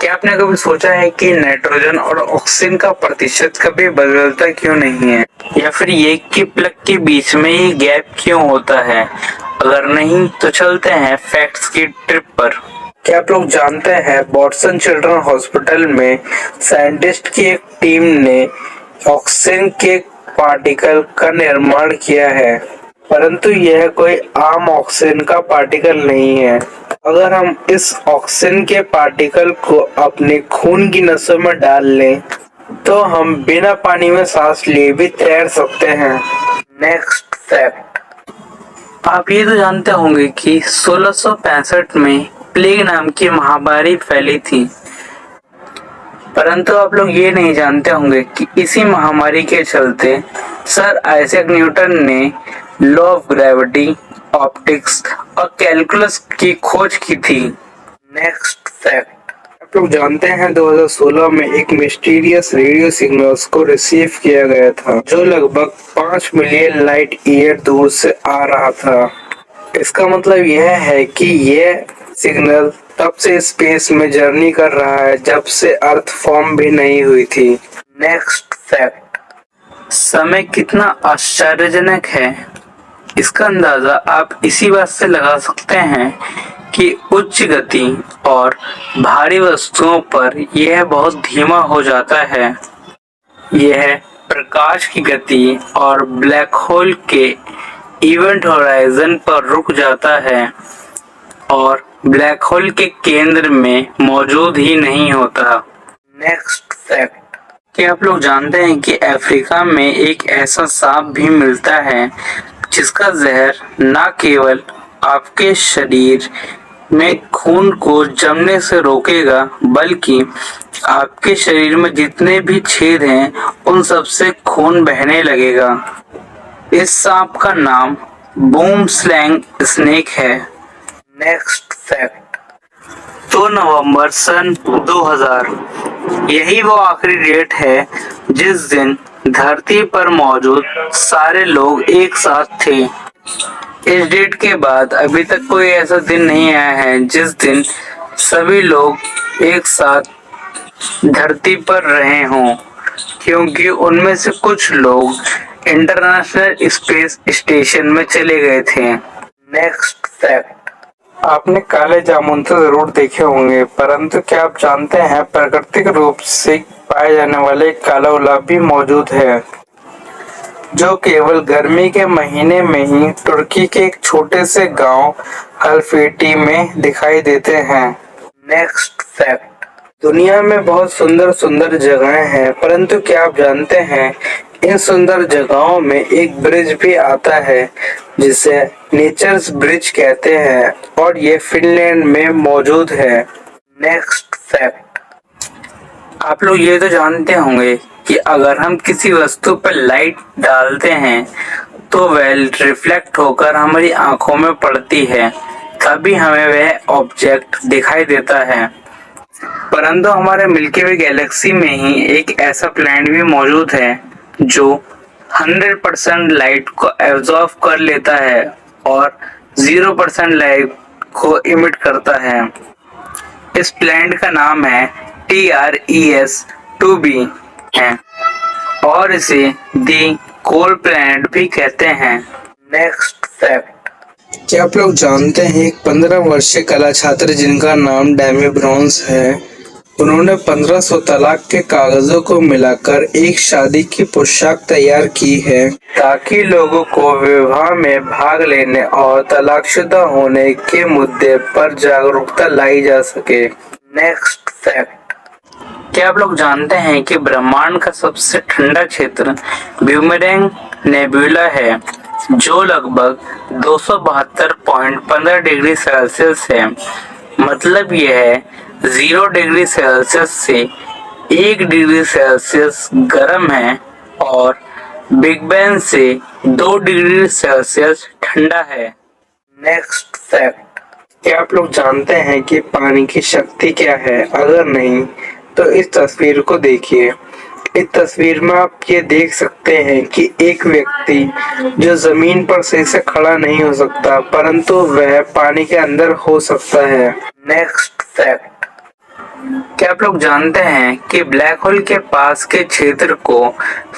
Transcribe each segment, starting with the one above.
क्या आपने कभी सोचा है कि नाइट्रोजन और ऑक्सीजन का प्रतिशत कभी बदलता क्यों नहीं है, या फिर ये कि प्लग के बीच में ही गैप क्यों होता है? अगर नहीं तो चलते हैं फैक्ट्स की ट्रिप पर। क्या आप लोग जानते हैं बॉटसन चिल्ड्रन हॉस्पिटल में साइंटिस्ट की एक टीम ने ऑक्सीजन के पार्टिकल का निर्माण किया है, परंतु यह कोई आम ऑक्सीजन का पार्टिकल नहीं है। अगर हम इस ऑक्सीजन के पार्टिकल को अपने खून की नसों में डाल लें तो हम बिना पानी में सांस लिए भी तैर सकते हैं। नेक्स्ट फैक्ट, आप ये तो जानते होंगे कि 1665 में प्लेग नाम की महामारी फैली थी, परंतु आप लोग ये नहीं जानते होंगे कि इसी महामारी के चलते सर आइजैक न्यूटन ने लॉ ऑफ ग्रेविटी, ऑप्टिक्स और कैलकुलस की खोज की थी। नेक्स्ट फैक्ट, आप लोग जानते हैं 2016 में एक मिस्टीरियस रेडियो सिग्नल्स को रिसीव किया गया था जो लगभग 5 मिलियन लाइट ईयर दूर से आ रहा था। इसका मतलब यह है कि यह सिग्नल तब से स्पेस में जर्नी कर रहा है जब से अर्थ फॉर्म भी नहीं हुई थी। नेक्स्ट फैक्ट, समय कितना आश्चर्यजनक है, इसका अंदाजा आप इसी बात से लगा सकते हैं कि उच्च गति और भारी वस्तुओं पर यह बहुत धीमा हो जाता है। यह प्रकाश की गति और ब्लैक होल के इवेंट होराइजन पर रुक जाता है और ब्लैक होल के केंद्र में मौजूद ही नहीं होता। नेक्स्ट फैक्ट, क्या आप लोग जानते हैं कि अफ्रीका में एक ऐसा सांप भी मिलता है जिसका जहर न केवल आपके शरीर में खून को जमने से रोकेगा बल्कि आपके शरीर में जितने भी छेद हैं उन सब से खून बहने लगेगा। इस सांप का नाम बूम स्लैंग स्नेक है। नेक्स्ट फैक्ट, 2 नवंबर सन 2000 यही वो आखिरी डेट है जिस दिन धरती पर मौजूद सारे लोग एक साथ थे। इस डेट के बाद अभी तक कोई ऐसा दिन नहीं आया है जिस दिन सभी लोग एक साथ धरती पर रहे हों, क्योंकि उनमें से कुछ लोग इंटरनेशनल स्पेस स्टेशन में चले गए थे। नेक्स्ट फैक्ट, आपने काले जामुन तो जरूर देखे होंगे, परंतु क्या आप जानते हैं प्राकृतिक रूप से पाए जाने वाले काला गुलाब भी मौजूद है जो केवल गर्मी के महीने में ही तुर्की के एक छोटे से गांव हल्फेटी में दिखाई देते हैं। नेक्स्ट फैक्ट, दुनिया में बहुत सुंदर सुंदर जगहें हैं, परंतु क्या आप जानते हैं इन सुंदर जगहों में एक ब्रिज भी आता है जिसे नेचर्स ब्रिज कहते हैं और ये फिनलैंड में मौजूद है। नेक्स्ट फैक्ट, आप लोग ये तो जानते होंगे कि अगर हम किसी वस्तु पर लाइट डालते हैं तो वह रिफ्लेक्ट होकर हमारी आंखों में पड़ती है, तभी हमें वह ऑब्जेक्ट दिखाई देता है। परंतु हमारे मिल्की वे गैलेक्सी में ही एक ऐसा प्लैनेट भी मौजूद है जो 100% लाइट को एब्जॉर्ब कर लेता है और 0% लाइट को इमिट करता है। इस प्लैनेट का नाम है TRES 2b है और इसे दी कोल प्लैनेट भी कहते हैं। नेक्स्ट फैक्ट, क्या आप लोग जानते हैं एक 15 वर्षीय कला छात्र जिनका नाम डेमी ब्रॉन्स है, उन्होंने 1500 तलाक के कागजों को मिलाकर एक शादी की पोशाक तैयार की है ताकि लोगों को विवाह में भाग लेने और तलाकशुदा होने के मुद्दे पर जागरूकता लाई जा सके। नेक्स्ट फैक्ट, क्या आप लोग जानते हैं कि ब्रह्मांड का सबसे ठंडा क्षेत्र ब्यूमेरैंग नेबुला है जो लगभग 272.15 डिग्री सेल्सियस है। मतलब यह है 0 डिग्री सेल्सियस से 1 डिग्री सेल्सियस गर्म है और बिग बैंग से 2 डिग्री सेल्सियस ठंडा है। नेक्स्ट फैक्ट, क्या आप लोग जानते हैं कि पानी की शक्ति क्या है? अगर नहीं तो इस तस्वीर को देखिए। इस तस्वीर में आप ये देख सकते हैं कि एक व्यक्ति जो जमीन पर सही से खड़ा नहीं हो सकता परंतु वह पानी के अंदर हो सकता है। नेक्स्ट फैक्ट, क्या आप लोग जानते हैं कि ब्लैक होल के पास के क्षेत्र को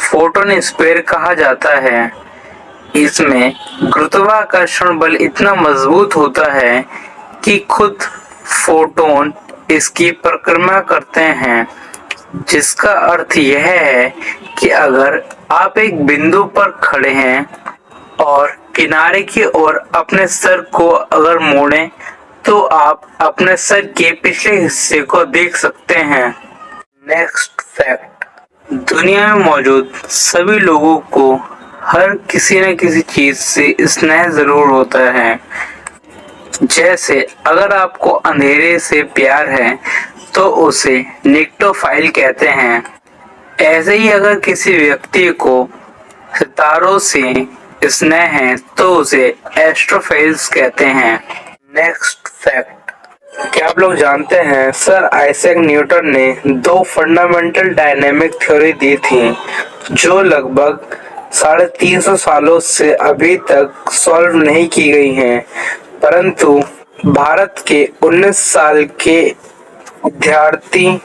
फोटोस्फीयर कहा जाता है। इसमें गुरुत्वाकर्षण बल इतना मजबूत होता है कि खुद फोटोन इसकी परिक्रमा करते हैं, जिसका अर्थ यह है कि अगर आप एक बिंदु पर खड़े हैं और किनारे की ओर अपने सर को अगर मोड़ें तो आप अपने सर के पिछले हिस्से को देख सकते हैं। नेक्स्ट फैक्ट, दुनिया में मौजूद सभी लोगों को हर किसी न किसी चीज से स्नेह जरूर होता है। जैसे अगर आपको अंधेरे से प्यार है तो उसे निक्टोफाइल कहते हैं। ऐसे ही अगर किसी व्यक्ति को सितारों से स्नेह है तो उसे एस्ट्रोफाइल्स कहते हैं। नेक्स्ट फैक्ट, क्या आप लोग जानते हैं सर आइजैक न्यूटन ने 2 फंडामेंटल डायनेमिक थ्योरी दी थी जो लगभग 350 सालों से अभी तक सॉल्व नहीं की गई हैं, परंतु भारत के 19 साल के विद्यार्थी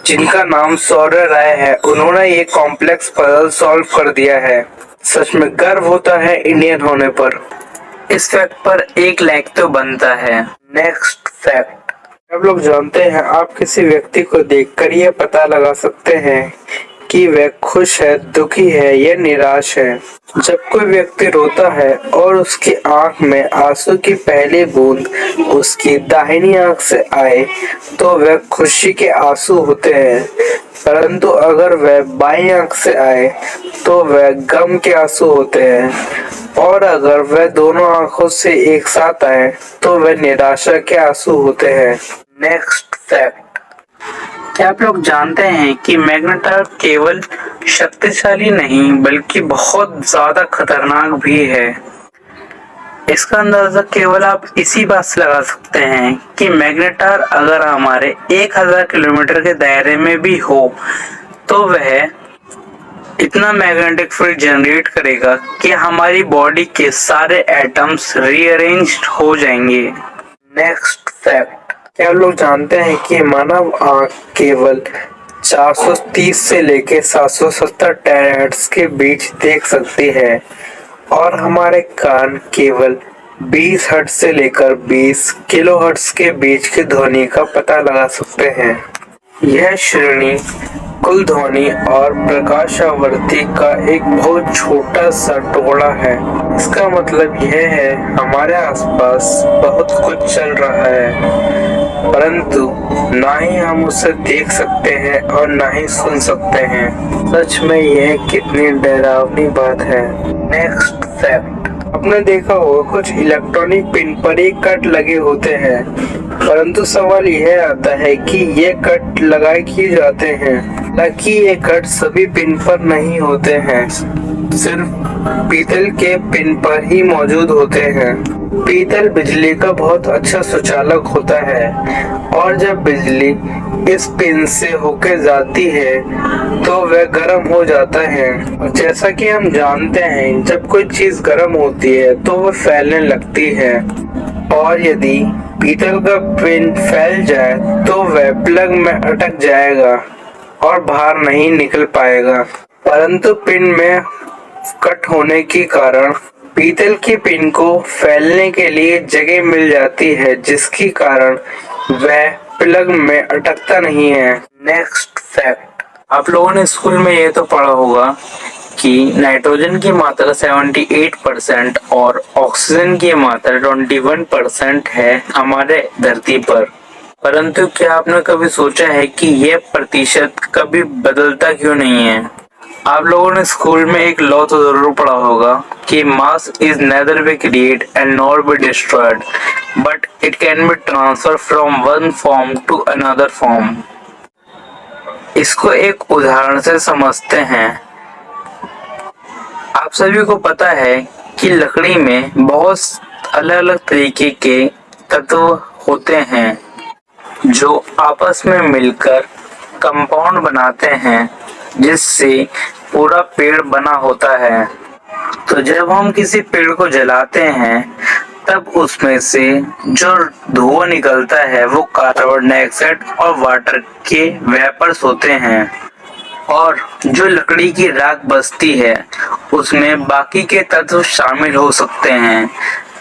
जिनका नाम सौर्य राय है, उन्होंने ये कॉम्प्लेक्स पजल सॉल्व कर दिया है। सच में गर्व होता है इंडियन होने पर। इस फैक्ट पर 1 लाइक तो बनता है। नेक्स्ट फैक्ट, आप लोग जानते हैं आप किसी व्यक्ति को देखकर यह पता लगा सकते हैं कि वह खुश है, दुखी है या निराश है। जब कोई व्यक्ति रोता है और उसकी आंख में आंसू की पहली बूंद उसकी दाहिनी आंख से आए तो वह खुशी के आंसू होते हैं, परंतु अगर वह बाईं आंख से आए तो वह गम के आंसू होते हैं, और अगर वह दोनों आंखों से एक साथ आए तो वह निराशा के आंसू होते हैं। नेक्स्ट फैक्ट, क्या आप लोग जानते हैं कि मैग्नेटार केवल शक्तिशाली नहीं बल्कि बहुत ज्यादा खतरनाक भी है। इसका अंदाजा केवल आप इसी बात से लगा सकते हैं कि मैग्नेटार अगर हमारे 1000 किलोमीटर के दायरे में भी हो तो वह इतना मैग्नेटिक फील्ड जनरेट करेगा कि हमारी बॉडी के सारे एटम्स रीअरेंज हो जाएंगे। नेक्स्ट फैक्ट, क्या आप लोग जानते हैं कि मानव आंख केवल 430 से लेकर 770 टेराहर्ट्ज के बीच देख सकती है, और हमारे कान केवल 20 हर्ट्ज से लेकर 20 किलोहर्ट्ज के बीच की ध्वनि का पता लगा सकते हैं। यह श्रेणी कुल ध्वनि और प्रकाशावर्ती का एक बहुत छोटा सा टुकड़ा है। इसका मतलब यह है हमारे आसपास बहुत कुछ चल रहा है, परंतु ना ही हम उसे देख सकते हैं और ना ही सुन सकते हैं। सच में यह कितनी डरावनी बात है। नेक्स्ट फैक्ट, आपने देखा होगा कुछ इलेक्ट्रॉनिक पिन पर एक कट लगे होते हैं, परंतु सवाल यह आता है कि ये कट लगाए क्यों जाते हैं। हालांकि ये कट सभी पिन पर नहीं होते हैं, सिर्फ पीतल के पिन पर ही मौजूद होते हैं। पीतल बिजली का बहुत अच्छा सुचालक होता है, और जब बिजली इस पिन से होकर जाती है तो वह गर्म हो जाता है। और जैसा कि हम जानते हैं जब कोई चीज गर्म होती है तो वह फैलने लगती है, और यदि पीतल का पिन फैल जाए तो वह प्लग में अटक जाएगा और बाहर नहीं निकल पाएगा। परंतु पिन में कट होने के कारण पीतल की पिन को फैलने के लिए जगह मिल जाती है, जिसके कारण वह प्लग में अटकता नहीं है। नेक्स्ट फैक्ट, आप लोगों ने स्कूल में ये तो पढ़ा होगा कि नाइट्रोजन की मात्रा 78% और ऑक्सीजन की मात्रा 21% है हमारे धरती पर। परंतु क्या आपने कभी सोचा है कि यह प्रतिशत कभी बदलता क्यों नहीं है? आप लोगों ने स्कूल में एक लॉ तो जरूर पढ़ा होगा कि mass is neither be create and nor be destroyed but it can be transfer from one form to another form. इसको एक उदाहरण से समझते हैं। आप सभी को पता है कि लकड़ी में बहुत अलग अलग तरीके के तत्व होते हैं जो आपस में मिलकर कंपाउंड बनाते हैं, जिससे पूरा पेड़ बना होता है। तो जब हम किसी पेड़ को जलाते हैं तब उसमें से जो धुआं निकलता है वो कार्बन डाइऑक्साइड और वाटर के वेपर्स होते हैं, और जो लकड़ी की राख बचती है उसमें बाकी के तत्व शामिल हो सकते हैं,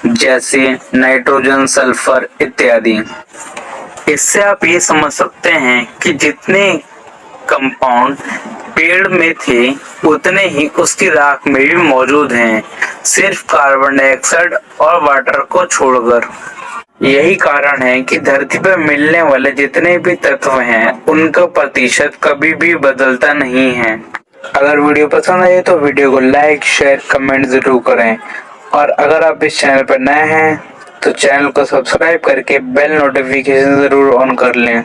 जैसे नाइट्रोजन, सल्फर इत्यादि। इससे आप ये समझ सकते हैं कि जितने कंपाउंड पेड़ में थे उतने ही उसकी राख में भी मौजूद हैं, सिर्फ कार्बन डाइऑक्साइड और वाटर को छोड़कर। यही कारण है कि धरती पर मिलने वाले जितने भी तत्व हैं उनका प्रतिशत कभी भी बदलता नहीं है। अगर वीडियो पसंद आए तो वीडियो को लाइक, शेयर, कमेंट जरूर करें, और अगर आप इस चैनल पर नए हैं तो चैनल को सब्सक्राइब करके बेल नोटिफिकेशन जरूर ऑन कर लें।